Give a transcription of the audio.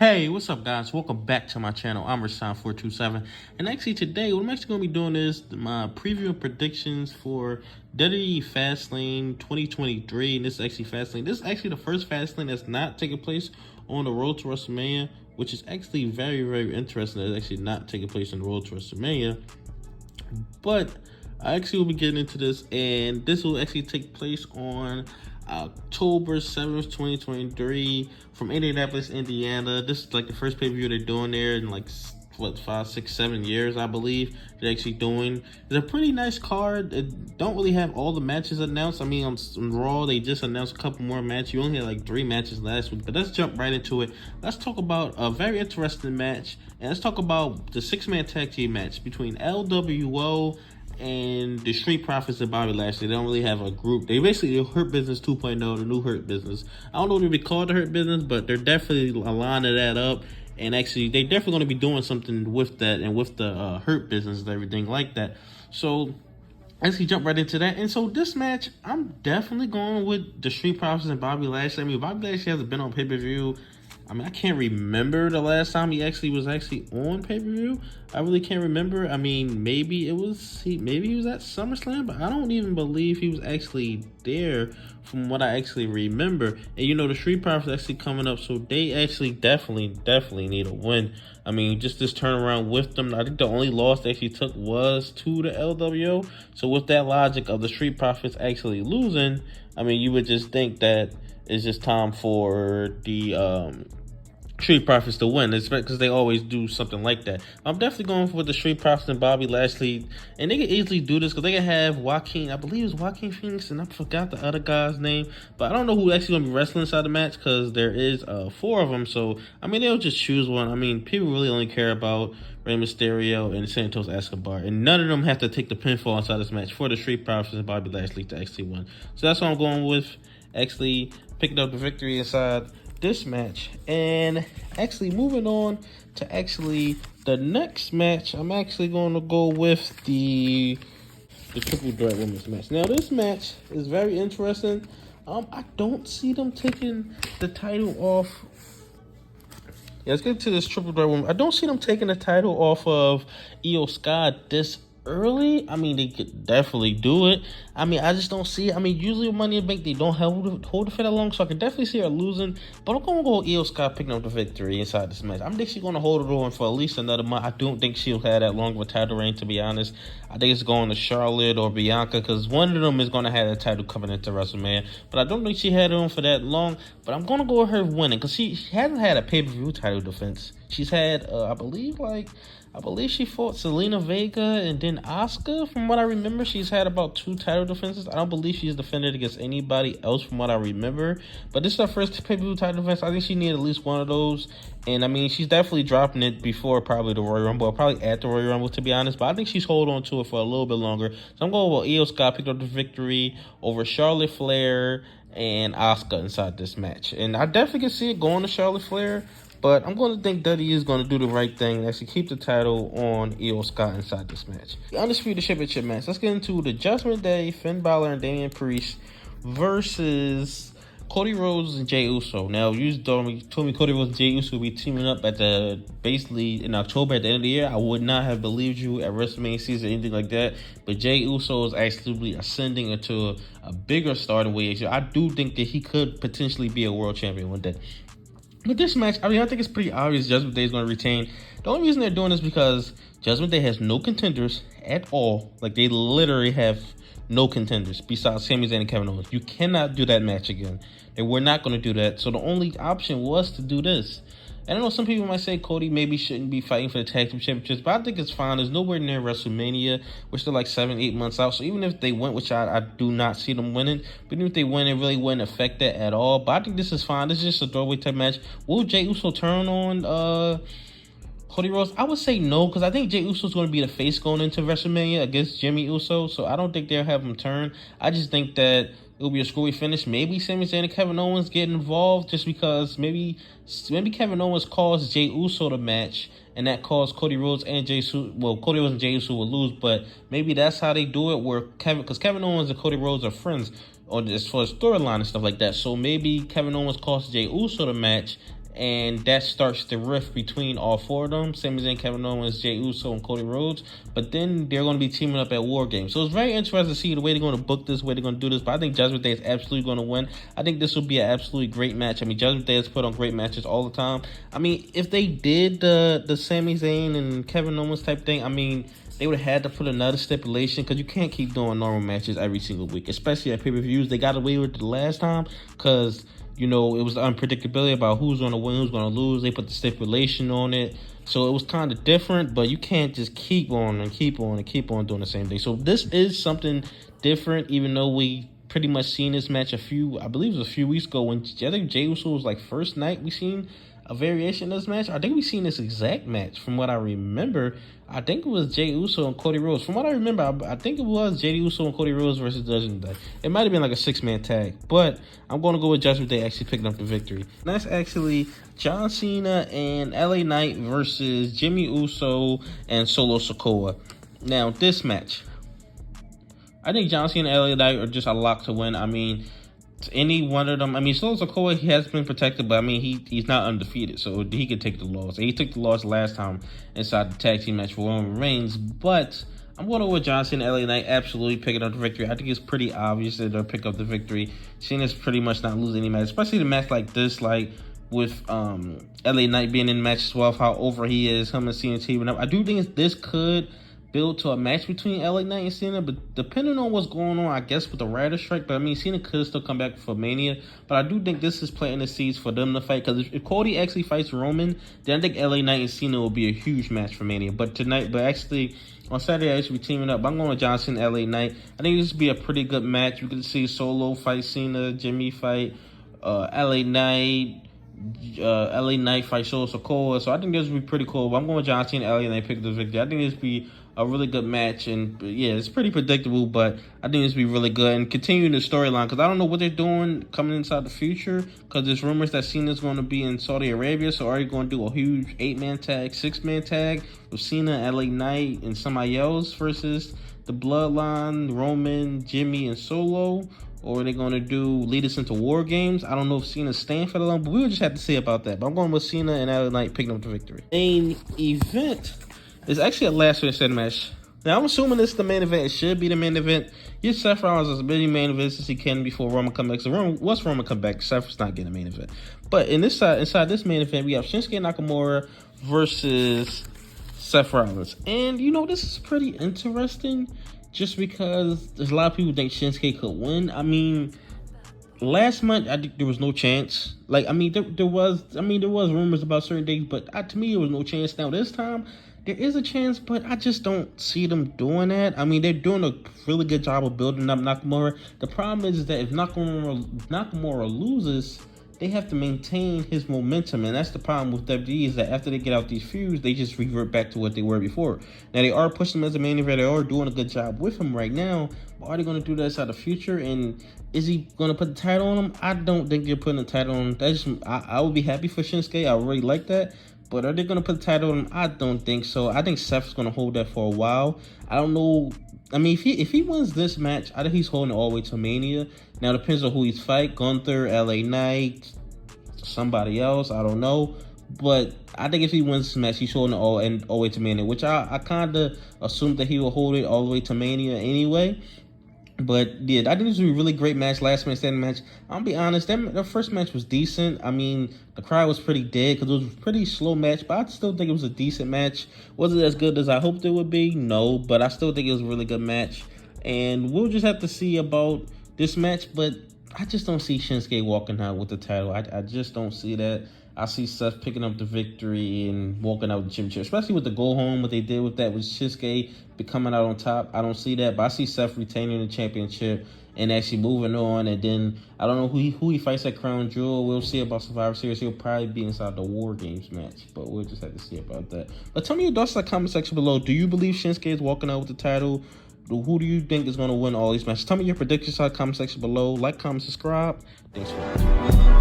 Hey, what's up, guys? Welcome back to my channel. I'm Rashawn427, and actually today what I'm actually going to be doing is my preview and predictions for WWE Fastlane 2023, and this is actually Fastlane. This is actually the first Fastlane that's not taking place on the road to WrestleMania, which is actually very, very interesting. That it's actually not taking place on the road to WrestleMania, but I actually will be getting into this, and this will actually take place on October 7th, 2023 from Indianapolis, Indiana. This is like the first pay-per-view they're doing there in like, what, 5, 6, 7 years, I believe they're actually doing. It's a pretty nice card. It don't really have all the matches announced. I mean, on Raw, they just announced a couple more matches. You only had like 3 matches last week, but let's jump right into it. Let's talk about a very interesting match, and let's talk about the 6-man tag team match between LWO and the Street Profits and Bobby Lashley. They don't really have a group. They basically Hurt Business 2.0, the new Hurt Business. I don't know if they be called the Hurt Business, but they're definitely lining that up. And actually, they're definitely going to be doing something with that and with the Hurt Business and everything like that. So let's jump right into that. And so this match, I'm definitely going with the Street Profits and Bobby Lashley. I mean, Bobby Lashley hasn't been on pay-per-view. I mean, I can't remember the last time he was on pay-per-view. I really can't remember. I mean, maybe he was at SummerSlam, but I don't even believe he was actually there from what I actually remember. And you know, the Street Profits actually coming up, so they actually definitely need a win. I mean, just this turnaround with them, I think the only loss they actually took was to the LWO. So with that logic of the Street Profits actually losing, I mean, you would just think that it's just time for the Street Profits to win, because they always do something like that. I'm definitely going for the Street Profits and Bobby Lashley, and they can easily do this because they can have Joaquin, I believe it's Joaquin Phoenix, and I forgot the other guy's name, but I don't know who actually going to be wrestling inside the match because there is 4 of them. So I mean, they'll just choose one. I mean, people really only care about Rey Mysterio and Santos Escobar, and none of them have to take the pinfall inside this match for the Street Profits and Bobby Lashley to actually win. So that's what I'm going with, actually picking up the victory inside this match. And actually moving on to actually the next match, I'm actually going to go with the Triple Threat Women's match. Now this match is very interesting. I don't see them taking the title off. Yeah, let's get to this Triple Threat Women. I don't see them taking the title off of Io Sky this early. I mean, they could definitely do it. I mean, I just don't see it. I mean, usually with Money in the Bank, they don't hold it for that long, so I can definitely see her losing. But I'm going to go with Io Sky picking up the victory inside this match. I think she's going to hold it on for at least another month. I don't think she'll have that long of a title reign, to be honest. I think it's going to Charlotte or Bianca, because one of them is going to have that title coming into WrestleMania. But I don't think she had it on for that long. But I'm going to go with her winning, because she hasn't had a pay-per-view title defense. She's had, I believe she fought Selena Vega and then Asuka. From what I remember, she's had about 2 title defenses. I don't believe she's defended against anybody else from what I remember. But this is her first pay-per-view title defense. I think she needed at least one of those. And I mean, she's definitely dropping it before probably the Royal Rumble, or probably at the Royal Rumble, to be honest. But I think she's holding on to it for a little bit longer. So I'm going with Io Sky picked up the victory over Charlotte Flair and Asuka inside this match. And I definitely can see it going to Charlotte Flair. But I'm going to think WWE is going to do the right thing and actually keep the title on Io Sky inside this match. The Undisputed Championship match. Let's get into the Judgment Day, Finn Balor and Damian Priest versus Cody Rhodes and Jey Uso. Now, you told me Cody Rhodes and Jey Uso would be teaming up basically in October at the end of the year. I would not have believed you at WrestleMania season or anything like that. But Jey Uso is actually ascending into a bigger star than way. I do think that he could potentially be a world champion one day. With this match, I mean, I think it's pretty obvious Judgment Day is going to retain. The only reason they're doing this is because Judgment Day has no contenders at all. Like, they literally have no contenders besides Sami Zayn and Kevin Owens. You cannot do that match again. They were not going to do that. So the only option was to do this. And I know some people might say Cody maybe shouldn't be fighting for the tag team championships, but I think it's fine. There's nowhere near WrestleMania. We're still like 7-8 months out. So even if they win, which I do not see them winning, but even if they win, it really wouldn't affect that at all. But I think this is fine. This is just a throwaway type match. Will Jey Uso turn on Cody Rhodes? I would say no, because I think Jey Uso is going to be the face going into WrestleMania against Jimmy Uso. So I don't think they'll have him turn. I just think that it'll be a screwy finish. Maybe Sami Zayn and Kevin Owens get involved just because maybe Kevin Owens caused Jey Uso the match, and that caused Cody Rhodes and Jey Uso. Well, Cody Rhodes and Jey Uso will lose, but maybe that's how they do it. Because Kevin Owens and Cody Rhodes are friends, or as far as storyline and stuff like that. So maybe Kevin Owens caused Jey Uso the match, and that starts the rift between all four of them. Sami Zayn, Kevin Owens, Jey Uso, and Cody Rhodes. But then they're going to be teaming up at War Games. So it's very interesting to see the way they're going to book this, the way they're going to do this. But I think Judgment Day is absolutely going to win. I think this will be an absolutely great match. I mean, Judgment Day has put on great matches all the time. I mean, if they did the Sami Zayn and Kevin Owens type thing, I mean, they would have had to put another stipulation, because you can't keep doing normal matches every single week, especially at pay-per-views. They got away with it the last time because, you know, it was the unpredictability about who's going to win, who's going to lose. They put the stipulation on it. So it was kind of different, but you can't just keep on and keep on and keep on doing the same thing. So this is something different, even though we pretty much seen this match I believe it was a few weeks ago, when I think Jey Uso was like first night we seen a variation of this match. I think we seen this exact match from what I remember. I think it was Jey Uso and Cody Rhodes. From what I remember, I think it was Jey Uso and Cody Rhodes versus Judgment Day. It might have been like a 6-man tag, but I'm going to go with Judgment Day actually picking up the victory. That's actually John Cena and LA Knight versus Jimmy Uso and Solo Sikoa. Now, this match, I think John Cena and LA Knight are just a lock to win. I mean, any one of them. I mean, Solo Sikoa, he has been protected, but I mean, he's not undefeated, so he could take the loss. He took the loss last time inside the tag team match for Roman Reigns, but I'm going to go with John Cena and LA Knight absolutely picking up the victory. I think it's pretty obvious that they'll pick up the victory. Cena's pretty much not losing any match, especially the match like this, like with LA Knight being in the match as well, how over he is, him and Cena teaming up. I do think this could build to a match between LA Knight and Cena, but depending on what's going on, I guess, with the writer strike. But I mean, Cena could still come back for Mania, but I do think this is planting the seeds for them to fight, because if Cody actually fights Roman, then I think LA Knight and Cena will be a huge match for Mania. But actually on Saturday, I should be teaming up. I'm going with John Cena and LA Knight. I think this would be a pretty good match. We could see Solo fight Cena, Jimmy fight LA Knight, fight Solo Sikoa. So I think this would be pretty cool. But I'm going with John Cena and LA Knight pick the victory. I think this would be a really good match, and yeah, it's pretty predictable, but I think this would be really good. And continuing the storyline, because I don't know what they're doing coming inside the future, because there's rumors that Cena's going to be in Saudi Arabia, so are you going to do a huge 8-man tag, 6-man tag with Cena, LA Knight, and somebody else versus the Bloodline, Roman, Jimmy, and Solo? Or are they going to lead us into War Games? I don't know if Cena's staying for the long, but we will just have to see about that. But I'm going with Cena and LA Knight picking up the victory. Main event is actually a last match. Now, I'm assuming this is the main event. It should be the main event. Yes, Seth Rollins is many main events as he can before Roman comes back. So once Roman comes back, Seth's not getting a main event. But inside this main event, we have Shinsuke Nakamura versus Seth Rollins. And, you know, this is pretty interesting just because there's a lot of people think Shinsuke could win. I mean, last month, I think there was no chance. Like, I mean, there was rumors about certain things, but to me, there was no chance. Now, this time, there is a chance, but I just don't see them doing that. I mean, they're doing a really good job of building up Nakamura. The problem is that if Nakamura loses, they have to maintain his momentum, and that's the problem with WWE, is that after they get out these feuds, they just revert back to what they were before. Now, they are pushing him as a main event. They are doing a good job with him right now, but are they going to do that inside the future? And is he going to put the title on him? I don't think they're putting the title on him. That's just, I would be happy for Shinsuke. I really like that. But are they going to put the title on him? I don't think so. I think Seth's going to hold that for a while. I don't know. I mean, if he wins this match, I think he's holding it all the way to Mania. Now, it depends on who he's fight. Gunther, LA Knight, somebody else. I don't know. But I think if he wins this match, he's holding it all the way to Mania, which I kind of assumed that he will hold it all the way to Mania anyway. But yeah, I think this was a really great match, last man standing match. I'll be honest, the first match was decent. I mean, the crowd was pretty dead because it was a pretty slow match, but I still think it was a decent match. Was it as good as I hoped it would be? No, but I still think it was a really good match. And we'll just have to see about this match, but I just don't see Shinsuke walking out with the title. I just don't see that. I see Seth picking up the victory and walking out with the championship, especially with the go home, what they did with that, with Shinsuke coming out on top. I don't see that, but I see Seth retaining the championship and actually moving on. And then I don't know who he fights at Crown Jewel. We'll see about Survivor Series. He'll probably be inside the War Games match, but we'll just have to see about that. But tell me your thoughts in the comment section below. Do you believe Shinsuke is walking out with the title? Who do you think is going to win all these matches? Tell me your predictions in the comment section below. Like, comment, subscribe. Thanks for watching.